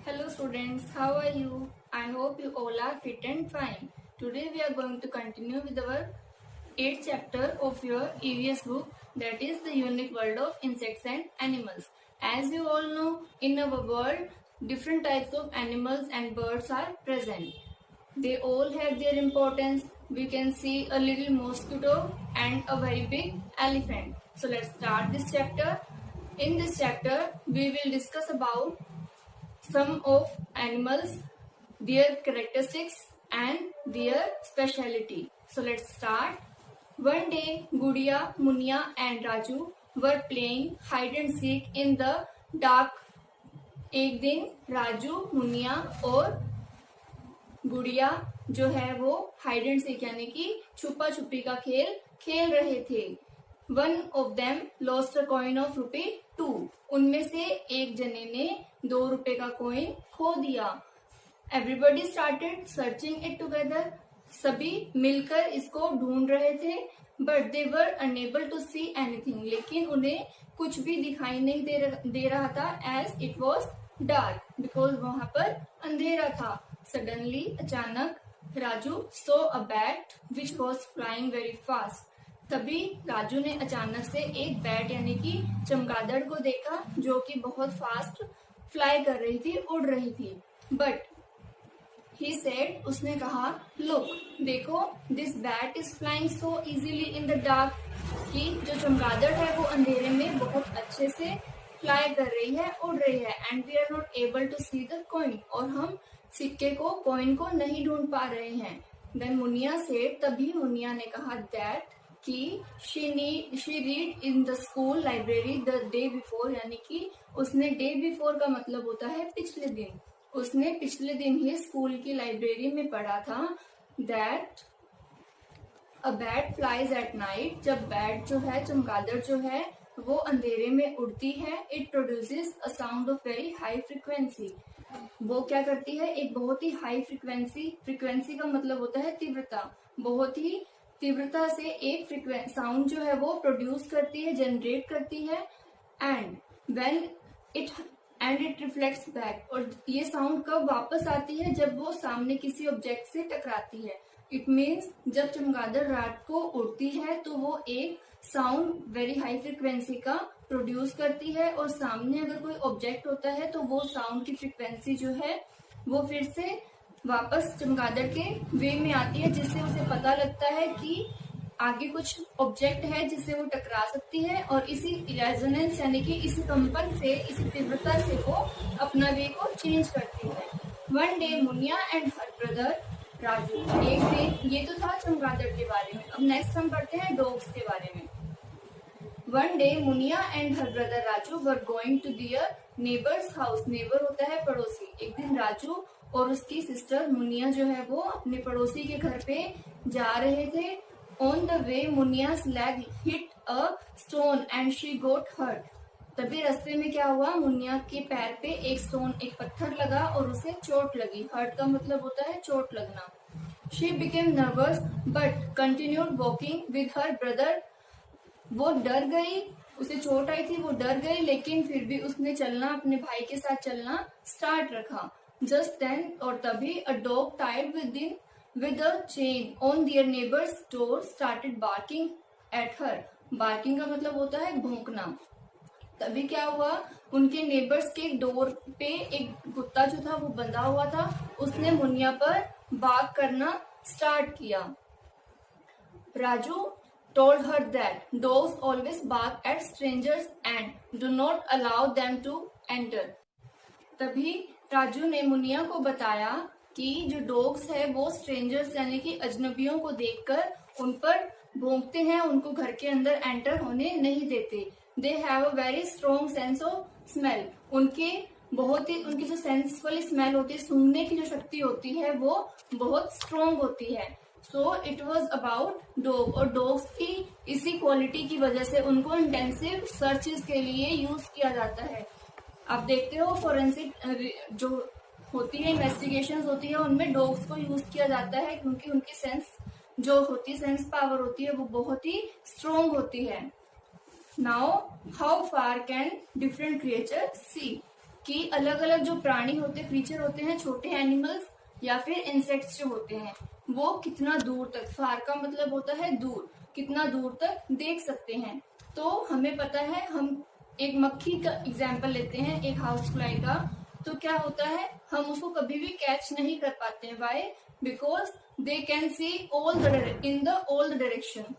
Hello students, how are you? I hope you all are fit and fine. Today we are going to continue with our 8th chapter of your EVS book, that is the unique world of insects and animals. As you all know, in our world, different types of animals and birds are present. They all have their importance. We can see a little mosquito and a very big elephant. So let's start this chapter. In this chapter, we will discuss about some of animals, their characteristics and their speciality. So let's start. One day, Gudiya, Munia and Raju were playing hide and seek in the dark. एक दिन राजू, मुनिया और गुड़िया जो है वो hide and seek यानी कि छुपा छुपी का खेल खेल रहे थे. One of them lost a coin of ₹2. उनमें से एक जने ने ₹2 का कॉइन खो दिया. Everybody started searching it together. सभी मिलकर इसको ढूंढ रहे थे. But they were unable to see anything. लेकिन उन्हें कुछ भी दिखाई नहीं दे रहा था as it was dark, because वहां पर अंधेरा था. सडनली अचानक Raju saw a bat which was flying very fast. तभी राजू ने अचानक से एक बैट यानी कि चमगादड़ को देखा जो कि बहुत फास्ट फ्लाई कर रही थी, उड़ रही थी. बट ही सेड, उसने कहा, लुक देखो, this bat is flying so easily in the dark. कि जो चमगादड़ है वो अंधेरे में बहुत अच्छे से फ्लाई कर रही है, उड़ रही है. And we are not able to see the coin. और हम सिक्के को, कॉइन को नहीं ढूंढ पा रहे हैं. देन मुनिया सेड, तभी मुनिया ने कहा दैट कि she read in the school library the day before. यानी कि उसने डे बिफोर का मतलब होता है पिछले दिन. उसने पिछले दिन ही स्कूल की लाइब्रेरी में पढ़ा था that a bat flies at night. जब बैट जो है, चमगादड़ जो है वो अंधेरे में उड़ती है, it produces a sound of very high frequency. वो क्या करती है, एक बहुत ही हाई फ्रिक्वेंसी का मतलब होता है तीव्रता. बहुत ही तीव्रता से एक साउंड जो है वो प्रोड्यूस करती है, जनरेट करती है. And when it reflects back. और ये साउंड कब वापस आती है, जब वो सामने किसी ऑब्जेक्ट से टकराती है. इट मीन्स जब चमगादड़ रात को उड़ती है तो वो एक साउंड वेरी हाई फ्रिक्वेंसी का प्रोड्यूस करती है, और सामने अगर कोई ऑब्जेक्ट होता है तो वो साउंड की फ्रिक्वेंसी जो है वो फिर से वापस चमगादड़ के वे में आती है, जिससे उसे पता लगता है कि आगे कुछ ऑब्जेक्ट है जिससे वो टकरा सकती है. और इसी रेजोनेंस यानी कि इसी कंपन से, इसी तीव्रता से वो अपना वे को चेंज करती है. One day Muniya and her brother Raju. एक दिन, ये तो था चमगादड़ के बारे में. अब नेक्स्ट हम पढ़ते हैं डॉग्स के बारे में. One day Muniya and her brother Raju were going to their neighbour's house. Neighbour होता है पड़ोसी. एक दिन राजू और उसकी सिस्टर मुनिया जो है वो अपने पड़ोसी के घर पे जा रहे थे. On the way Muniya's leg hit a stone and she got hurt. तभी रास्ते में क्या हुआ, मुनिया के पैर पे एक पत्थर लगा और उसे चोट लगी. हर्ट का मतलब होता है चोट लगना. She became nervous but continued walking with her brother. वो डर गई, उसे चोट आई थी, वो डर गई, लेकिन फिर भी उसने चलना, अपने भाई के साथ चलना स्टार्ट रखा. जस्ट देन, और तभी a dog tied with a chain on their neighbor's door started barking at her. Barking का मतलब होता है भौंकना. तभी क्या हुआ, उनके नेबर्स के डोर पे एक कुत्ता जो था वो बंधा हुआ था, उसने मुनिया पर बार्क करना स्टार्ट किया. Raju told her that dogs always bark at strangers and do not allow them to enter. तभी राजू ने मुनिया को बताया कि जो डॉग्स है वो स्ट्रेंजर्स यानी कि अजनबियों को देखकर उन पर भौंकते हैं, उनको घर के अंदर एंटर होने नहीं देते. They have a very strong sense of smell. उनकी जो सेंस वाली स्मेल होती है, सूंघने की जो शक्ति होती है वो बहुत स्ट्रॉन्ग होती है. So it was about dog. और डॉग्स की इसी क्वालिटी की वजह से उनको इंटेंसिव सर्चेस के लिए यूज किया जाता है. आप देखते हो फोरेंसिक जो होती है, इन्वेस्टिगेशंस होती है, उनमें डॉग्स को यूज किया जाता है क्योंकि उनकी सेंस पावर होती है वो बहुत ही स्ट्रॉन्ग होती है. Now how far can different creature see. कि अलग अलग जो प्राणी होते हैं, क्रीचर होते हैं, छोटे एनिमल्स या फिर इंसेक्ट्स जो होते हैं, वो कितना दूर तक, फार का मतलब होता है दूर, कितना दूर तक देख सकते हैं। तो हमें पता है, हम एक मक्खी का एग्जाम्पल लेते हैं, एक हाउस फ्लाई का, तो क्या होता है, हम उसको कभी भी कैच नहीं कर पाते हैं। Why? Because they can see in the all direction,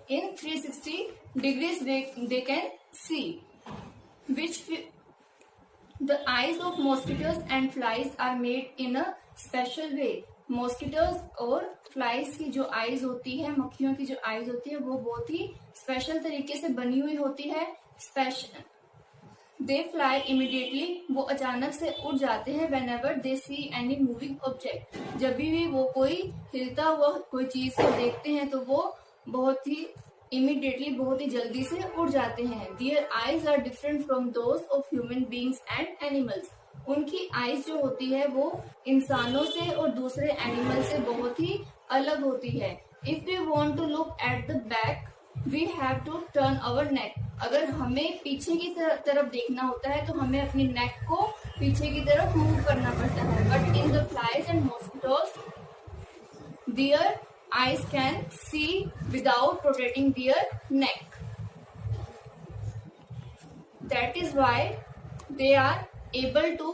in 360 degrees they can see, which the eyes of mosquitoes and flies are made in a special way. Mosquitoes और फ्लाइज की जो आईज होती है, मक्खियों की जो आईज होती है, वो बहुत ही स्पेशल तरीके से बनी हुई होती है। स्पेशल दे फ्लाई इमिडिएटली, वो अचानक से उड़ जाते हैं। When ever they see any moving object, जब भी वो कोई हिलता हुआ कोई चीज को देखते हैं तो वो बहुत ही इमिडिएटली, बहुत ही जल्दी से उड़ जाते हैं। Their eyes are different from those of human beings and animals, उनकी आईज जो होती है वो इंसानों से और दूसरे एनिमल से बहुत ही अलग होती है। If we want to look at the back we have to turn our neck, अगर हमें पीछे की तरफ देखना होता है तो हमें अपनी नेक को पीछे की तरफ मूव करना पड़ता है। But in the flies and mosquitoes their eyes can see without protecting their neck. That is why they are able to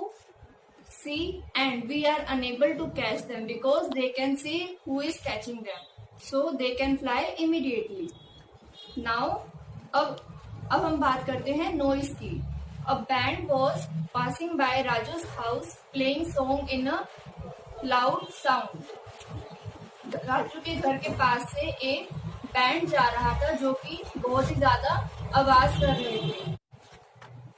see and we are unable to catch them, because they can see who is catching them, so they can fly immediately. Now अब हम बात करते हैं noise की। A band was passing by Raju's house playing song in a loud sound. Raju के घर के पास से एक बैंड जा रहा था जो कि बहुत ही ज्यादा आवाज कर रहे थे।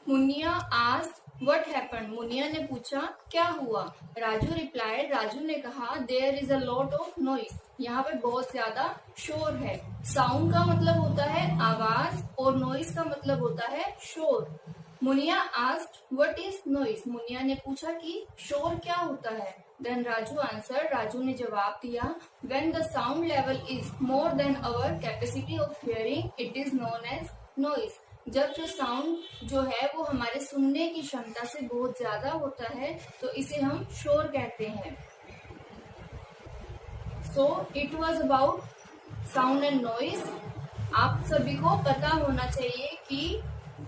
Muniya asked what happened, Muniya ने पूछा क्या हुआ। राजू रिप्लाइड, राजू ने कहा there is a lot of noise, यहाँ पर बहुत ज्यादा शोर है। साउंड का मतलब होता है आवाज और नॉइज का मतलब होता है शोर। Muniya asked what is noise, Muniya ने पूछा कि शोर क्या होता है। Then Raju answered, राजू ने जवाब दिया, when the sound level is more than our capacity of hearing, it is known as noise. जब जो साउंड जो है वो हमारे सुनने की क्षमता से बहुत ज्यादा होता है तो इसे हम शोर कहते हैं। So it was about sound and noise. आप सभी को पता होना चाहिए कि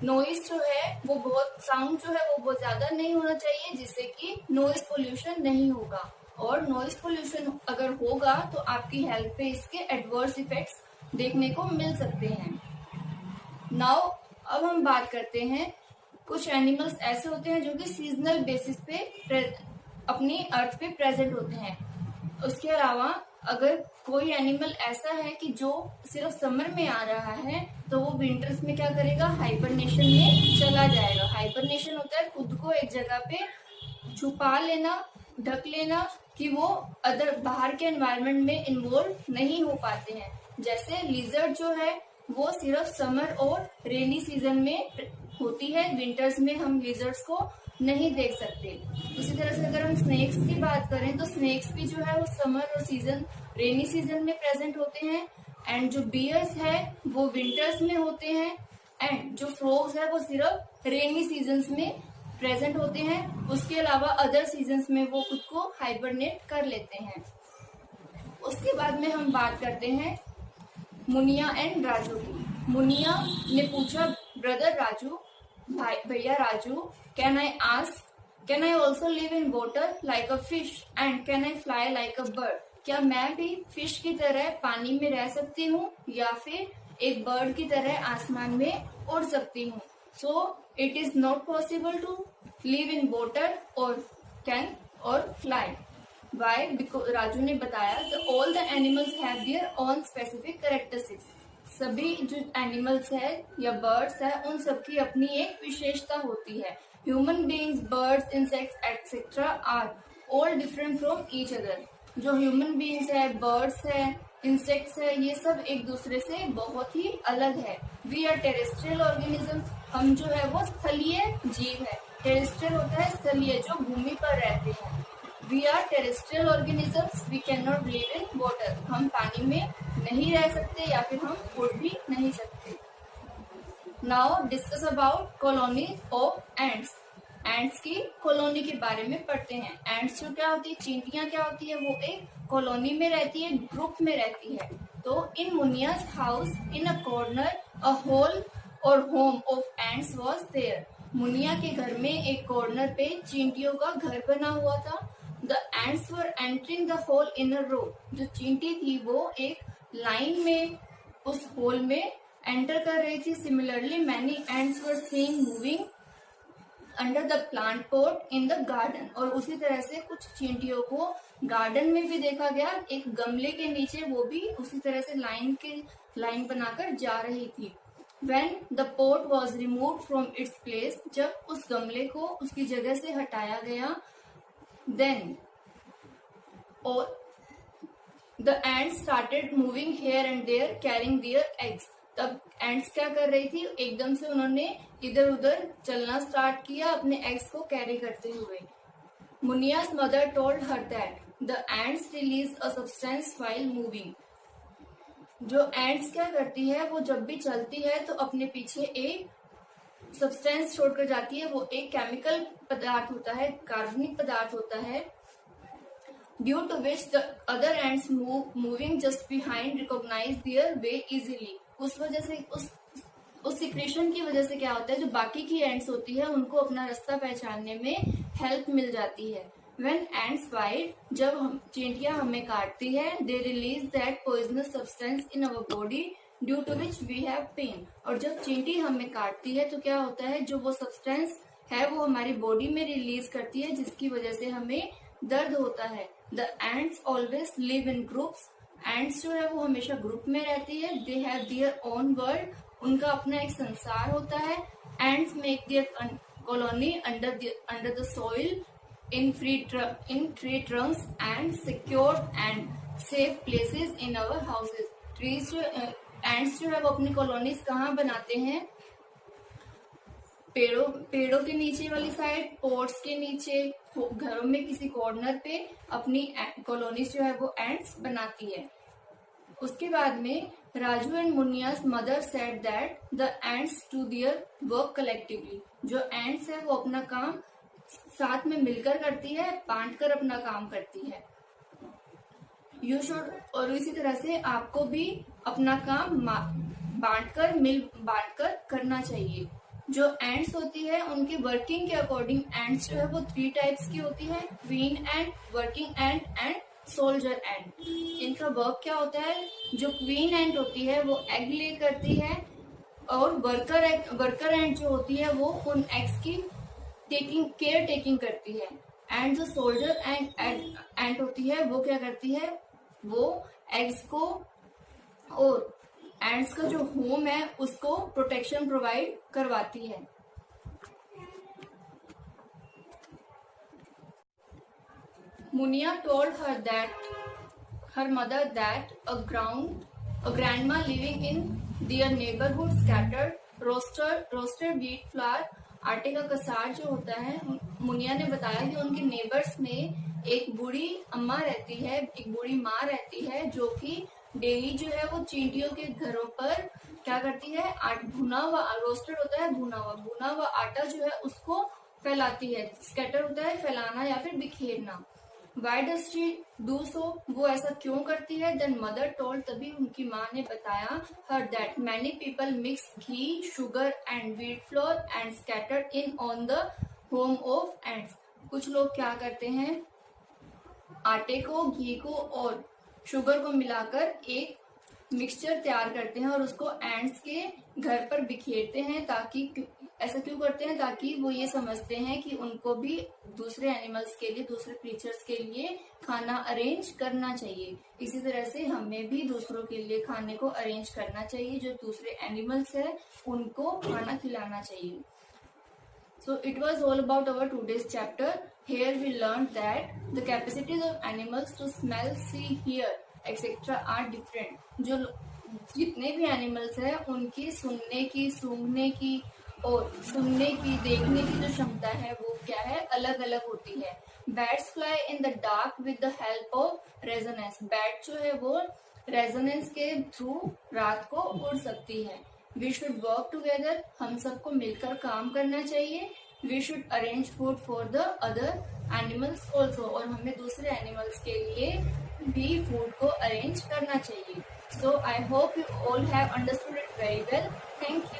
नॉइज जो है वो बहुत, साउंड जो है वो बहुत ज्यादा नहीं होना चाहिए जिससे कि नॉइज पोल्यूशन नहीं होगा, और नॉइज पोल्यूशन अगर होगा तो आपकी हेल्थ पे इसके एडवर्स इफेक्ट्स देखने को मिल सकते हैं। नाउ अब हम बात करते हैं, कुछ एनिमल्स ऐसे होते हैं जो कि सीजनल बेसिस पे अपनी अर्थ पे प्रेजेंट होते हैं। उसके अलावा अगर कोई एनिमल ऐसा है कि जो सिर्फ समर में आ रहा है तो वो विंटर्स में क्या करेगा, हाइबरनेशन में चला जाएगा। हाइबरनेशन होता है खुद को एक जगह पे छुपा लेना, ढक लेना, कि वो अदर बाहर के एनवायरनमेंट में इन्वॉल्व नहीं हो पाते हैं। जैसे लिजर्ड जो है वो सिर्फ समर और रेनी सीजन में होती है, विंटर्स में हम लिजर्ड्स को नहीं देख सकते। इसी तरह से अगर हम स्नेक्स की बात करें तो स्नेक्स भी जो है वो समर और रेनी सीजन में प्रेजेंट होते हैं, एंड जो बियर्स है वो विंटर्स में होते हैं, एंड जो फ्रॉग्स है वो सिर्फ रेनी सीजन्स में प्रेजेंट होते हैं। उसके अलावा अदर सीजन्स में वो खुद को हाइबरनेट कर लेते हैं। उसके बाद में हम बात करते हैं मुनिया एंड राजू की। मुनिया ने पूछा, ब्रदर राजू, भैया Raju, can I also live in water like a fish and can I fly like a bird, क्या मैं भी फिश की तरह पानी में रह सकती हूँ या फिर एक बर्ड की तरह आसमान में उड़ सकती हूँ। So it is not possible to live in water और फ्लाई। वाई? बिकॉज राजू ने बताया all the animals have their own specific characteristics, सभी जो एनिमल्स है या बर्ड्स है उन सबकी अपनी एक विशेषता होती है। Human beings, birds, insects etcetera are all different from each other. जो ह्यूमन बीइंग्स है, बर्ड्स है, इंसेक्ट्स है, ये सब एक दूसरे से बहुत ही अलग है। वी आर टेरेस्ट्रियल ऑर्गेनिजम्स, हम जो है वो स्थलीय जीव है। टेरेस्ट्रियल होता है स्थलीय, जो भूमि पर रहते हैं। We are terrestrial organisms, we can not live in water, हम पानी में नहीं रह सकते या फिर हम उड़ भी नहीं सकते। Now discuss about colony of ants. Ants की कॉलोनी के बारे में पढ़ते हैं। एंट्स जो क्या होती है, चींटियां क्या होती है, वो एक कॉलोनी में रहती है, ग्रुप में रहती है। तो in Muniya's house in a corner a hole और home of ants was there. मुनिया के घर में एक कॉर्नर पे चींटियों का घर बना हुआ था। The ants were entering the hole in a row. जो चींटी थी वो एक लाइन में उस होल में एंटर कर रही थी। Similarly many ants were seen moving under the plant pot in the garden. और उसी तरह से कुछ चींटियों को गार्डन में भी देखा गया, एक गमले के नीचे वो भी उसी तरह से लाइन बनाकर जा रही थी। When the pot was removed from its place, जब उस गमले को उसकी जगह से हटाया गया, then the ants started moving here and there carrying their eggs. तब एंट्स क्या कर रही थी, एकदम से उन्होंने इधर उधर चलना स्टार्ट किया अपने एग्स को कैरी करते हुए। मुनिया's mother told her that the ants release a substance while moving. जो एंट्स क्या करती है, वो जब भी चलती है तो अपने पीछे एक सब्सटेंस छोड़कर जाती है। वो एक केमिकल पदार्थ होता है, कार्बनिक पदार्थ होता है, due to which the other ants moving just behind recognise their way easily. उस वजह से उस सिक्रेशन की वजह से क्या होता है, जो बाकी की एंट्स होती है उनको अपना रास्ता पहचानने में हेल्प मिल जाती है। When ants bite, जब चींटियां हमें काटती है, they release that poisonous substance in our body due to which we have pain. और जब चींटी हमें काटती है तो क्या होता है, जो वो सब्सटेंस है वो हमारी बॉडी में रिलीज करती है, जिसकी वजह से हमें दर्द होता है। The ants always live in groups. Ants जो है वो हमेशा ग्रुप में रहती है। They have their own world, उनका अपना एक संसार होता है। Ants make their colony under the soil in tree trunks and secured and safe places in our houses. Trees जो ants जो है वो अपनी कॉलोनीज कहाँ बनाते हैं, पेड़ों के नीचे वाली साइड, पोर्ट्स के नीचे, घरों में किसी कॉर्नर पे अपनी कॉलोनीज जो है वो एंट्स बनाती है। उसके बाद में Raju and Muniya's mother said that the ants do their work collectively. जो एंट्स है वो अपना काम साथ में मिलकर करती है, बांटकर अपना काम करती है। यू शुड, और इसी तरह से आपको भी अपना काम बांटकर करना चाहिए। जो एंट्स होती है उनकी वर्किंग के अकॉर्डिंग एंट्स जो है वो 3 टाइप्स की होती है, queen ant, working ant and soldier ant. इनका वर्क क्या होता है, जो क्वीन एंट होती है वो एग ले करती है, और वर्कर एंट जो होती है वो उन एग्स की केयर टेकिंग करती है। एंड जो सोल्जर एंट होती है वो क्या करती है, वो एग्स को और एंट्स का जो होम है उसको प्रोटेक्शन प्रोवाइड करवाती है। Muniya told her mother that a grandma living in their neighborhood scattered roasted wheat flour. आटे का कसार जो होता है, मुनिया ने बताया कि उनके नेबर्स में एक बूढ़ी अम्मा रहती है, एक बूढ़ी माँ रहती है, जो कि डेली जो है वो चींटियों के घरों पर क्या करती है, भुना हुआ, रोस्टेड होता है भुना हुआ आटा जो है उसको फैलाती है। स्कैटर होता है फैलाना या फिर बिखेरना। Why does she do so? वो ऐसा क्यों करती है? Then mother told, तभी उनकी माँ ने बताया her that many people mix ghee, sugar and wheat flour and scattered in on the home of ants. कुछ लोग क्या करते हैं, आटे को, घी को और शुगर को मिलाकर एक मिक्सचर तैयार करते हैं और उसको एंट्स के घर पर बिखेरते हैं। ताकि ऐसा क्यों करते हैं, ताकि वो ये समझते हैं कि उनको भी दूसरे एनिमल्स के लिए, दूसरे क्रीचर्स के लिए खाना अरेंज करना चाहिए। इसी तरह से हमें भी दूसरों के लिए खाने को अरेंज करना चाहिए, जो दूसरे एनिमल्स है उनको खाना खिलाना चाहिए। So it was all about our today's chapter. Here we learned that the capacities of animals to smell, see, hear, etc. are different. जो जितने भी एनिमल्स हैं उनकी सुनने की, सूंघने की और सुनने की, देखने की जो क्षमता है वो क्या है, अलग अलग होती है। Bats fly in the dark with the help of resonance. Bat जो है वो रेजोनेंस के थ्रू रात को उड़ सकती है। वी शुड वर्क टुगेदर, हम सबको मिलकर काम करना चाहिए। We should arrange food for the other animals also, और हमें दूसरे एनिमल्स के लिए भी फूड को अरेंज करना चाहिए. So I hope you all have understood it very well. Thank you.